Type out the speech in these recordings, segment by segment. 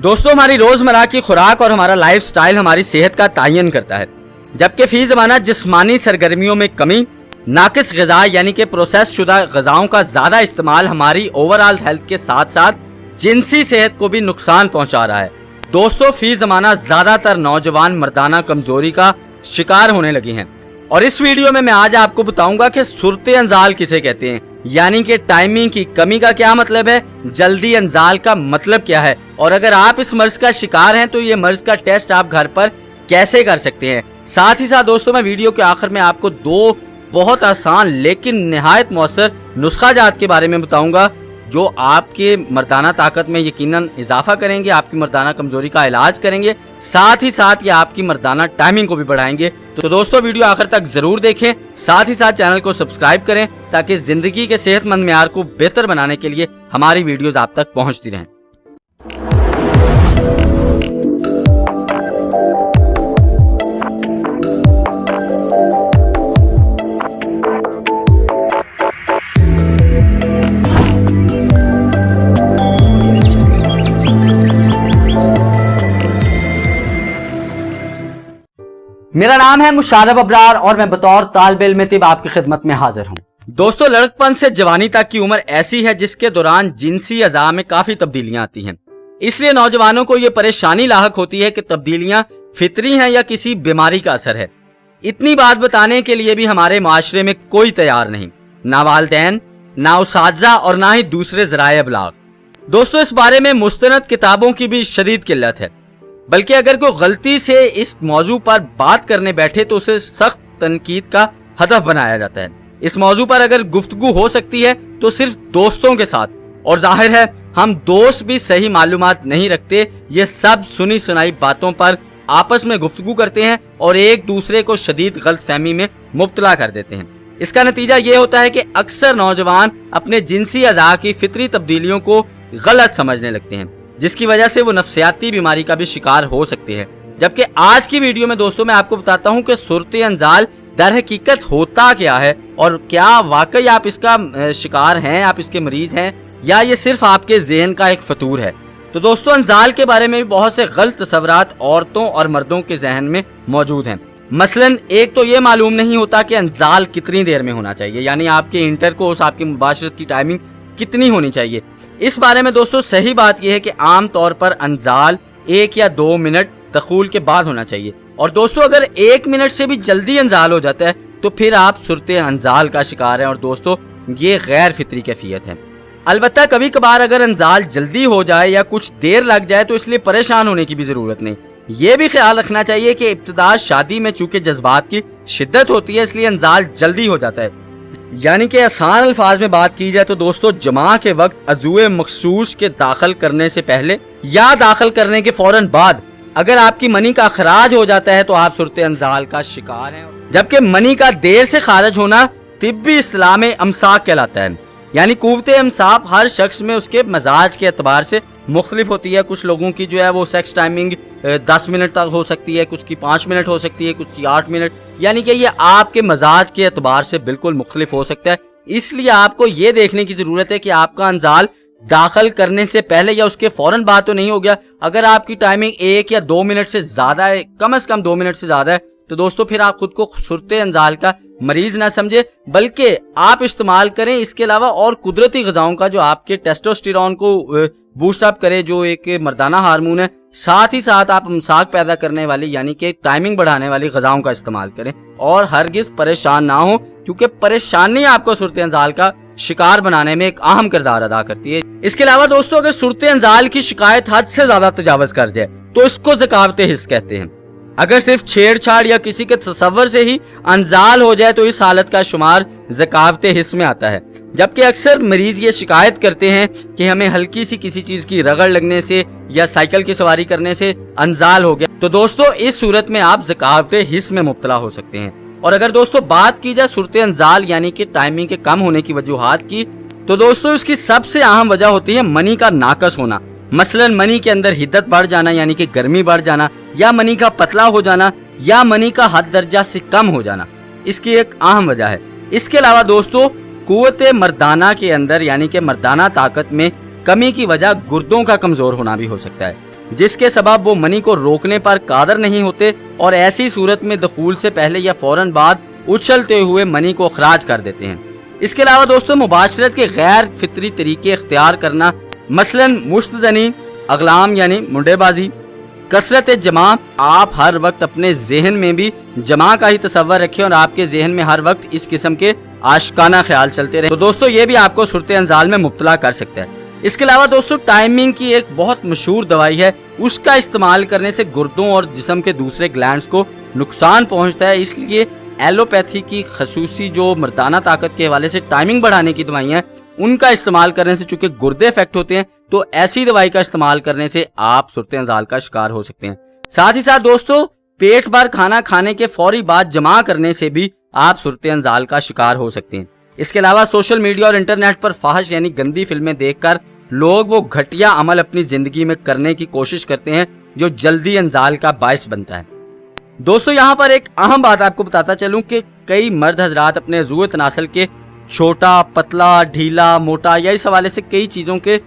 दोस्तों, हमारी रोजमर्रा की खुराक और हमारा लाइफ स्टाइल हमारी सेहत का तयन करता है, जबकि फी ज़माना जिस्मानी सरगर्मियों में कमी, नाकिस ग़िज़ा यानी कि प्रोसेस शुदा ग़िज़ाओं का ज़्यादा इस्तेमाल हमारी ओवरऑल हेल्थ के साथ साथ जिनसी सेहत को भी नुकसान पहुंचा रहा है। दोस्तों, फी ज़माना ज़्यादातर नौजवान मर्दाना कमजोरी का शिकार होने लगी हैं और इस वीडियो में मैं आज आपको बताऊंगा कि सुरते अंजाल किसे कहते हैं, यानी कि टाइमिंग की कमी का क्या मतलब है, जल्दी अंजाल का मतलब क्या है और अगर आप इस मर्ज का शिकार हैं तो ये मर्ज का टेस्ट आप घर पर कैसे कर सकते हैं। साथ ही साथ दोस्तों, मैं वीडियो के आखिर में आपको दो बहुत आसान लेकिन निहायत मौसर नुस्खा जात के बारे में बताऊंगा जो आपके मर्दाना ताकत में यकीनन इजाफा करेंगे, आपकी मर्दाना कमजोरी का इलाज करेंगे, साथ ही साथ ये आपकी मर्दाना टाइमिंग को भी बढ़ाएंगे। तो दोस्तों, वीडियो आखिर तक जरूर देखें, साथ ही साथ चैनल को सब्सक्राइब करें ताकि जिंदगी के सेहतमंद मेयार को बेहतर बनाने के लिए हमारी वीडियोस आप तक पहुंचती रहें। मेरा नाम है मुशारफ अबरार और मैं बतौर तालिब इल्म तिब आपकी खिदमत में हाजिर हूँ। दोस्तों, लड़कपन से जवानी तक की उम्र ऐसी है जिसके दौरान जिनसी अज़ा में काफी तब्दीलियां आती हैं, इसलिए नौजवानों को ये परेशानी लाहक होती है कि तब्दीलियां फितरी हैं या किसी बीमारी का असर है। इतनी बात बताने के लिए भी हमारे माशरे में कोई तैयार नहीं, ना वालिदैन, ना उसातिज़ा और ना ही दूसरे ज़राए अबलाग। दोस्तों, इस बारे में मुस्तनद किताबों की भी शदीद किल्लत है, बल्कि अगर कोई गलती से इस मौजू पर बात करने बैठे तो उसे सख्त तनकीद का हदफ बनाया जाता है। इस मौजू पर अगर गुफ्तगू हो सकती है तो सिर्फ दोस्तों के साथ, और जाहिर है हम दोस्त भी सही मालूमात नहीं रखते, ये सब सुनी सुनाई बातों पर आपस में गुफ्तगू करते हैं और एक दूसरे को शदीद गलत फहमी में मुब्तला कर देते हैं। इसका नतीजा ये होता है कि अक्सर नौजवान अपने जिनसी अज़ा की फितरी तब्दीलियों को गलत समझने लगते हैं, जिसकी वजह से वो नफ्सियाती बीमारी का भी शिकार हो सकते हैं। जबकि आज की वीडियो में दोस्तों मैं आपको बताता हूं कि सुरते अंजाल दर हकीकत होता क्या है और क्या वाकई आप इसका शिकार हैं, आप इसके मरीज हैं, या ये सिर्फ आपके ज़हन का एक फतूर है। तो दोस्तों, अंजाल के बारे में भी बहुत से गलत तसव्वुरात औरतों और मर्दों के जहन में मौजूद हैं। मसलन एक तो ये मालूम नहीं होता कि अंजाल कितनी देर में होना चाहिए, यानी आपके इंटरकोर्स, आपकी मुबाशरत की टाइमिंग कितनी होनी चाहिए। इस बारे में दोस्तों सही बात यह है कि आम तौर पर अंजाल 1 या 2 मिनट दखूल के बाद होना चाहिए, और दोस्तों अगर 1 मिनट से भी जल्दी अंजाल हो जाता है तो फिर आप सुरते अंजाल का शिकार हैं और दोस्तों ये गैर फितरी कैफियत है। अलबत्ता कभी कभार अगर अंजाल जल्दी हो जाए या कुछ देर लग जाए तो इसलिए परेशान होने की भी जरूरत नहीं। ये भी ख्याल रखना चाहिए कि इब्तिदा शादी में चूंकि जज्बात की शिद्दत होती है इसलिए अंजाल जल्दी हो जाता है। यानी कि आसान अल्फाज में बात की जाए तो दोस्तों जमा के वक्त अज़ुए मखसूस के दाखिल करने से पहले या दाखिल करने के फौरन बाद अगर आपकी मनी का खराज हो जाता है तो आप सुरते अंजाल का शिकार हैं, जबकि मनी का देर से खारिज होना तिब्बी इस्तिलाह में अमसाक कहलाता है। यानी कुव्वते अमसाक हर शख्स में उसके मजाज के एतबार से मुख्तलिफ होती है। कुछ लोगों की जो है वो सेक्स टाइमिंग 10 मिनट तक हो सकती है, कुछ की 5 मिनट हो सकती है, कुछ की 8 मिनट, यानी कि ये आपके मजाज के एतबार से बिल्कुल मुख्तलिफ हो सकता है। इसलिए आपको ये देखने की जरूरत है कि आपका अंजाल दाखिल करने से पहले या उसके फौरन बाद तो नहीं हो गया। अगर आपकी टाइमिंग 1 या 2 मिनट से ज्यादा है, कम से कम 2 मिनट से ज्यादा है, तो दोस्तों फिर आप खुद को सुरते अंजाल का मरीज ना समझे, बल्कि आप इस्तेमाल करें इसके अलावा और कुदरती ग़िज़ाओं का जो आपके टेस्टोस्टेरोन को बूस्ट अप करे, जो एक मर्दाना हार्मोन है। साथ ही साथ आप अमसाक पैदा करने वाली यानी कि टाइमिंग बढ़ाने वाली ग़िज़ाओं का इस्तेमाल करें और हरगिज़ परेशान ना हो, क्योंकि परेशानी आपको सुरते अंजाल का शिकार बनाने में एक अहम किरदार अदा करती है। इसके अलावा दोस्तों अगर सुरते अंजाल की शिकायत हद से ज्यादा तजावज़ कर जाए तो इसको ज़कावते हिस्स कहते हैं। अगर सिर्फ छेड़छाड़ या किसी के तसव्वुर से ही अंजाल हो जाए तो इस हालत का शुमार ज़कावते हिस्स में आता है, जबकि अक्सर मरीज ये शिकायत करते हैं कि हमें हल्की सी किसी चीज की रगड़ लगने से या साइकिल की सवारी करने से अंजाल हो गया। तो दोस्तों इस सूरत में आप ज़कावते हिस्स में मुब्तला हो सकते हैं। और अगर दोस्तों बात की जाए सुरते अंजाल यानी कि टाइमिंग के कम होने की वजूहात की, तो दोस्तों इसकी सबसे अहम वजह होती है मनी का नाकस होना। मसलन मनी के अंदर हिद्दत बढ़ जाना यानी कि गर्मी बढ़ जाना, या मनी का पतला हो जाना, या मनी का हद दर्जा से कम हो जाना, इसकी एक अहम वजह है। इसके अलावा दोस्तों कुव्वते मर्दाना के अंदर यानी कि मर्दाना ताकत में कमी की वजह गुर्दों का कमजोर होना भी हो सकता है। जिसके सबब वो मनी को रोकने पर कादर नहीं होते और ऐसी सूरत में दखूल से पहले या फौरन बाद उछलते हुए मनी को अखराज कर देते हैं। इसके अलावा दोस्तों मुबाशरत के गैर फितरी तरीके इख्तियार करना, मसलन मुश्तजनी, अगलाम यानी मुंडेबाजी, कसरत जमा। आप हर वक्त अपने जहन में भी जमा का ही तस्वर रखें और आपके जहन में हर वक्त इस किस्म के आशिकाना ख्याल चलते रहे तो दोस्तों ये भी आपको सूरत अंजाल में मुब्तला कर सकता है। इसके अलावा दोस्तों टाइमिंग की एक बहुत मशहूर दवाई है, उसका इस्तेमाल करने से गुर्दों और जिस्म के दूसरे ग्लैंड्स को नुकसान पहुंचता है। इसलिए एलोपैथी की खसूसी जो मर्दाना ताकत के हवाले से टाइमिंग बढ़ाने की दवाइयाँ उनका इस्तेमाल करने से चूंकि गुर्दे इफेक्ट होते हैं तो ऐसी दवाई का इस्तेमाल करने से आप सूरत अंजाल का शिकार हो सकते हैं। साथ ही साथ दोस्तों पेट भर खाना खाने के फौरी बाद जमा करने से भी आप सूरत अंजाल का शिकार हो सकते हैं। इसके अलावा सोशल मीडिया और इंटरनेट पर फाहिश यानी गंदी फिल्में देखकर लोग वो घटिया अमल अपनी जिंदगी में करने की कोशिश करते हैं जो जल्दी अंजाल का बायस बनता है। दोस्तों यहाँ पर एक अहम बात आपको बताता चलूं कि कई मर्द हजरात अपने अज़ूए तनासल के छोटा, पतला, ढीला, मोटा या इस हवाले से कई चीज़ों के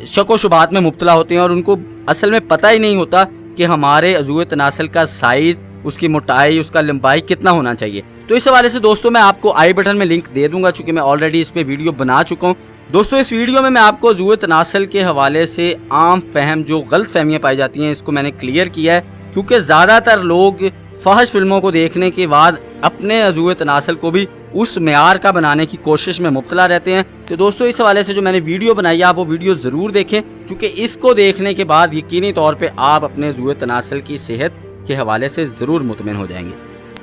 शक व शुबात में मुब्तला होते हैं और उनको असल में पता ही नहीं होता कि हमारे अज़ूए तनासल का साइज़, उसकी मोटाई, उसका लंबाई कितना होना चाहिए। तो इस हवाले से दोस्तों मैं आपको आई बटन में लिंक दे दूंगा चूंकि मैं ऑलरेडी इस पे वीडियो बना चुका हूँ। दोस्तों इस वीडियो में मैं आपको अज़ूए तनासल के हवाले से आम फहम जो गलत फहमियाँ पाई जाती हैं इसको मैंने क्लियर किया है, क्योंकि ज़्यादातर लोग फाहिश फिल्मों को देखने के बाद अपने अज़ूए तनासल को भी उस मेयार का बनाने की कोशिश में मुब्तला रहते हैं। तो दोस्तों इस हवाले से जो मैंने वीडियो बनाई है आप वो वीडियो ज़रूर देखें, क्योंकि इसको देखने के बाद यकीनी तौर पे आप अपने अज़ूए तनासल की सेहत के हवाले से ज़रूर मुतमिन हो जाएंगे।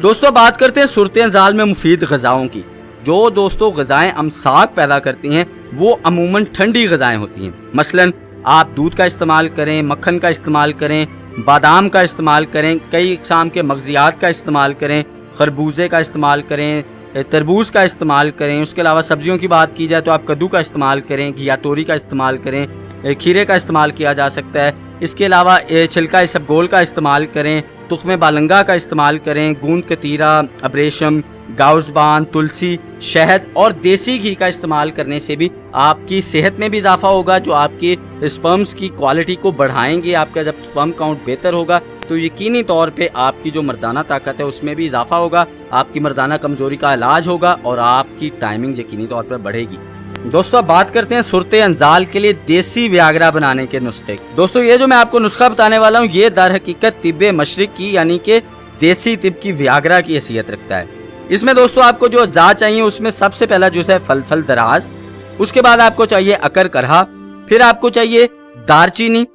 दोस्तों बात करते हैं सूरत अंजाल में मुफीद ग़िज़ाओं की। जो दोस्तों ग़िज़ाएँ अमसाक पैदा करती हैं वो अमूमन ठंडी ग़िज़ाएँ होती हैं। मसलन आप दूध का इस्तेमाल करें, मक्खन का इस्तेमाल करें, बादाम का इस्तेमाल करें, कई इक़साम के मग़ज़ियात का इस्तेमाल करें, खरबूजे का इस्तेमाल करें, तरबूज का इस्तेमाल करें। उसके अलावा सब्जियों की बात की जाए तो आप कद्दू का इस्तेमाल करें, घिया तोरी का इस्तेमाल करें, खीरे का इस्तेमाल किया जा सकता है। इसके अलावा छिलका इसबगोल का इस्तेमाल करें, तुख्मे बालंगा का इस्तेमाल करें, गूंद कतीरा, अब्रेशम, गाउसबान, तुलसी, शहद और देसी घी का इस्तेमाल करने से भी आपकी सेहत में भी इजाफा होगा, जो आपके स्पर्म्स की क्वालिटी को बढ़ाएंगे। आपका जब स्पर्म काउंट बेहतर होगा तो यकीनी तौर पे आपकी जो मर्दाना ताकत है उसमें भी इजाफा होगा, आपकी मर्दाना कमजोरी का इलाज होगा और आपकी टाइमिंग यकीनी तौर पर बढ़ेगी। दोस्तों अब बात करते हैं सूरत अंजाल के लिए देसी व्यागरा बनाने के नुस्खे। दोस्तों ये जो मैं आपको नुस्खा बताने वाला हूँ ये दर हकीकत तिब्बे मशरिक की यानी कि देसी तिब की व्यागरा की हैसियत रखता है। इसमें दोस्तों आपको जो अज़ा चाहिए उसमें सबसे पहला जो है फल दराज, उसके बाद आपको चाहिए अकर करहा, फिर आपको चाहिए दारचीनी,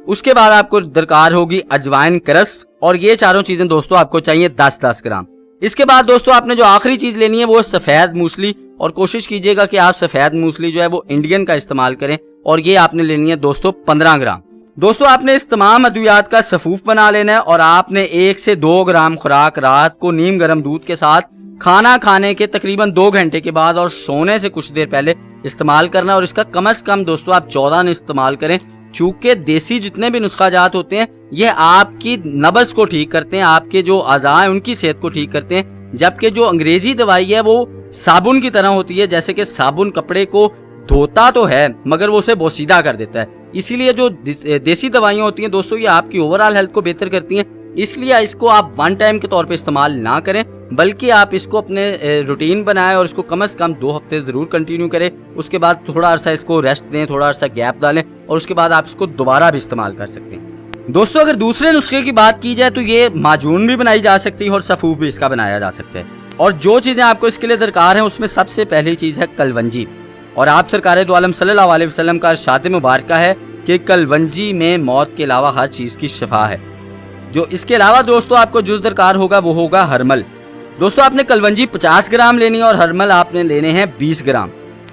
उसके बाद आपको दरकार होगी अजवाइन करस और ये चारों चीजें दोस्तों आपको चाहिए 10-10 ग्राम। इसके बाद दोस्तों आपने जो आखिरी चीज लेनी है वो सफेद मूसली, और कोशिश कीजिएगा कि आप सफेद मूसली जो है वो इंडियन का इस्तेमाल करें और ये आपने लेनी है दोस्तों 15 ग्राम। दोस्तों आपने इस तमाम अद्वियात का सफूफ बना लेना है और आपने 1 से 2 ग्राम खुराक रात को नीम गर्म दूध के साथ खाना खाने के तकरीबन 2 घंटे के बाद और सोने से कुछ देर पहले इस्तेमाल करना। और इसका कम से कम दोस्तों आप 14 दिन इस्तेमाल करें, चूंकि देसी जितने भी नुस्खा जात होते हैं ये आपकी नब्ज को ठीक करते हैं, आपके जो अज़ा हैं उनकी सेहत को ठीक करते हैं, जबकि जो अंग्रेजी दवाई है वो साबुन की तरह होती है। जैसे कि साबुन कपड़े को धोता तो है मगर वो उसे बोसीदा कर देता है। इसीलिए जो देसी दवाइयाँ होती हैं दोस्तों ये आपकी ओवरऑल हेल्थ को बेहतर करती हैं। इसलिए इसको आप वन टाइम के तौर पे इस्तेमाल ना करें, बल्कि आप इसको अपने रूटीन बनाएं और इसको कम से कम 2 हफ्ते ज़रूर कंटिन्यू करें। उसके बाद थोड़ा अरसा इसको रेस्ट दें, थोड़ा अरसा गैप डालें और उसके बाद आप इसको दोबारा भी इस्तेमाल कर सकते हैं। दोस्तों अगर दूसरे नुस्खे की बात की जाए तो ये माजून भी बनाई जा सकती है और सफूफ भी इसका बनाया जा सकता है। और जो चीज़ें आपको इसके लिए दरकार हैं उसमें सबसे पहली चीज़ है कलवंजी। और आप सरकार दो आलम सल्लल्लाहु अलैहि वसल्लम का इरशाद मुबारक है कि कलवंजी में मौत के अलावा हर चीज़ की शिफा है। जो इसके अलावा दोस्तों आपको जो दरकार होगा वो होगा हरमल। दोस्तों आपने कलवंजी 50 ग्राम लेनी है और हरमल आपने लेने हैं 20 ग्राम।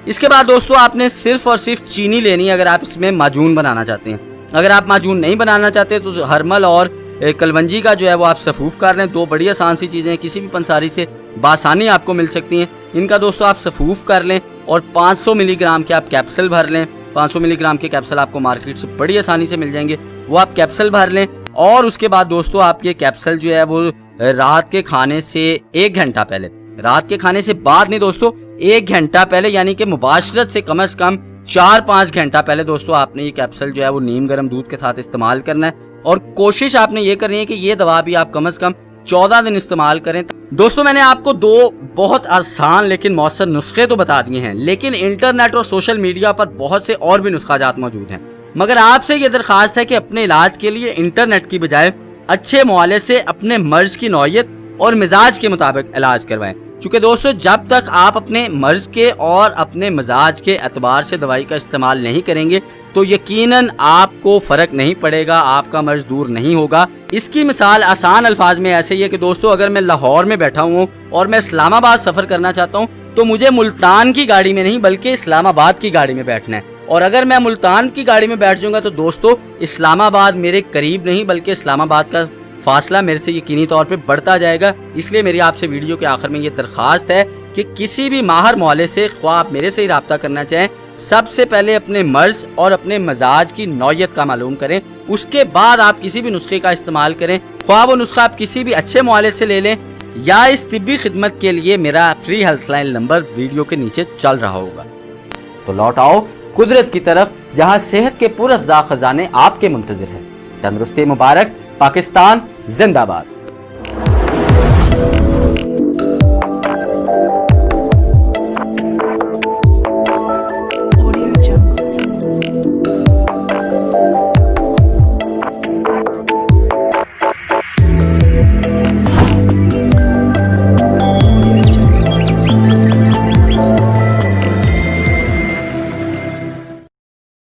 इसके बाद दोस्तों आपने सिर्फ और सिर्फ चीनी लेनी है अगर आप इसमें माजून बनाना चाहते हैं। अगर आप माजून नहीं बनाना चाहते तो हरमल और कलवंजी का जो है वो आप सफूफ कर लें। 2 बड़ी आसान सी चीज़ें किसी भी पंसारी से बासानी आपको मिल सकती हैं। इनका दोस्तों आप सफूफ कर लें और 500 मिलीग्राम के आप कैप्सूल भर लें। 500 मिलीग्राम के कैप्सूल आपको मार्केट से बड़ी आसानी से मिल जाएंगे, वो आप कैप्सूल भर लें। और उसके बाद दोस्तों आपके कैप्सूल जो है वो रात के खाने से 1 घंटा पहले, रात के खाने से बाद नहीं दोस्तों, 1 घंटा पहले यानी कि मुबाशरत से कम 4-5 घंटा पहले दोस्तों आपने ये कैप्सूल जो है वो नीम गर्म दूध के साथ इस्तेमाल करना है, और कोशिश आपने ये करनी है कि ये दवा भी आप कम से कम 14 दिन इस्तेमाल करें। दोस्तों मैंने आपको 2 बहुत आसान लेकिन मौसर नुस्खे तो बता दिए हैं, लेकिन इंटरनेट और सोशल मीडिया पर बहुत से और भी नुस्खाजात मौजूद हैं। मगर आपसे ये दरखास्त है कि अपने इलाज के लिए इंटरनेट की बजाय अच्छे मुआले से अपने मर्ज की नौयत और मिजाज के मुताबिक इलाज करवाएं। चूँकि दोस्तों जब तक आप अपने मर्ज के और अपने मिजाज के एतबार से दवाई का इस्तेमाल नहीं करेंगे तो यकीनन आपको फ़र्क नहीं पड़ेगा, आपका मर्ज दूर नहीं होगा। इसकी मिसाल आसान अल्फाज में ऐसे ही है कि दोस्तों अगर मैं लाहौर में बैठा हूँ और मैं इस्लामाबाद सफ़र करना चाहता हूँ तो मुझे मुल्तान की गाड़ी में नहीं बल्कि इस्लामाबाद की गाड़ी में बैठना है, और अगर मैं मुल्तान की गाड़ी में बैठ जाऊँगा तो दोस्तों इस्लामाबाद मेरे करीब नहीं बल्कि इस्लामाबाद का फासला मेरे से यकीनी तौर पे बढ़ता जाएगा। इसलिए मेरी आपसे वीडियो के आखिर में ये दरख्वास्त है कि किसी भी माहर मौले से ख्वाह आप मेरे से ही रब्ता करना चाहें, सबसे पहले अपने मर्ज और अपने मजाज की नौयत का मालूम करें, उसके बाद आप किसी भी नुस्खे का इस्तेमाल करें। ख्वाह वो नुस्खा आप किसी भी अच्छे मौले से ले लें या इस तिब्बी खिदमत के लिए मेरा फ्री हेल्पलाइन नंबर वीडियो के नीचे चल रहा होगा। तो लौट आओ कुदरत की तरफ जहाँ सेहत के पुरअफ़ज़ा खजाने आपके मुंतज़िर हैं। तंदुरुस्ती मुबारक, पाकिस्तान जिंदाबाद।